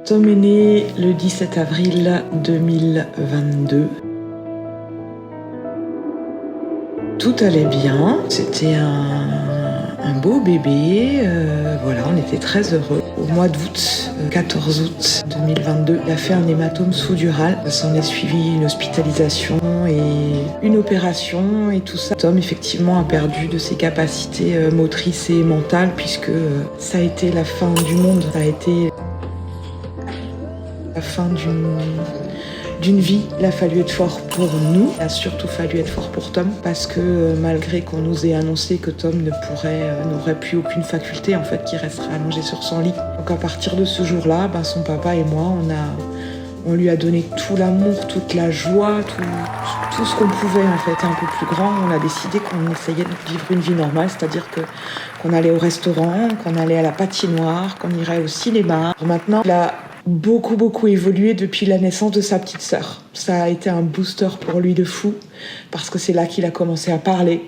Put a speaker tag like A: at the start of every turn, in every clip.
A: Tom est né le 17 avril 2022. Tout allait bien, c'était un beau bébé, voilà, on était très heureux. Au mois d'août, 14 août 2022, il a fait un hématome sous-dural. S'en est suivi une hospitalisation et une opération et tout ça. Tom, effectivement, a perdu de ses capacités motrices et mentales puisque ça a été la fin du monde. Ça a été la fin d'une vie. Il a fallu être fort pour nous. Il a surtout fallu être fort pour Tom parce que malgré qu'on nous ait annoncé que Tom n'aurait plus aucune faculté, en fait, qu'il resterait allongé sur son lit. Donc à partir de ce jour-là, son papa et moi, on lui a donné tout l'amour, toute la joie, tout ce qu'on pouvait, en fait, un peu plus grand. On a décidé qu'on essayait de vivre une vie normale, c'est-à-dire qu'on allait au restaurant, qu'on allait à la patinoire, qu'on irait au cinéma. Maintenant, il a beaucoup évolué depuis la naissance de sa petite sœur. Ça a été un booster pour lui de fou, parce que c'est là qu'il a commencé à parler.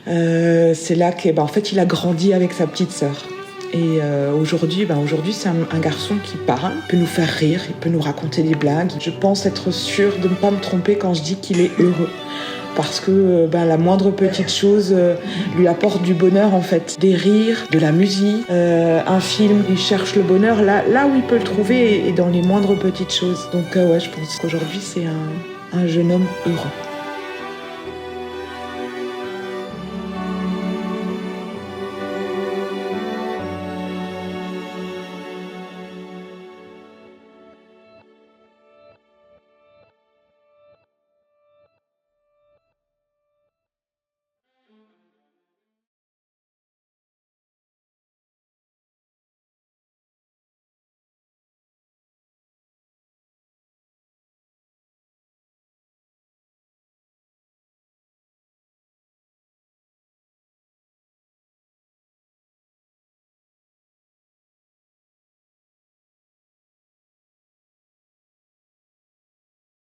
A: C'est là qu'en fait, il a grandi avec sa petite sœur. Et aujourd'hui, c'est un garçon qui parle, il peut nous faire rire, il peut nous raconter des blagues. Je pense être sûre de ne pas me tromper quand je dis qu'il est heureux. Parce que la moindre petite chose lui apporte du bonheur, en fait. Des rires, de la musique, un film. Il cherche le bonheur là où il peut le trouver et dans les moindres petites choses. Donc je pense qu'aujourd'hui, c'est un jeune homme heureux.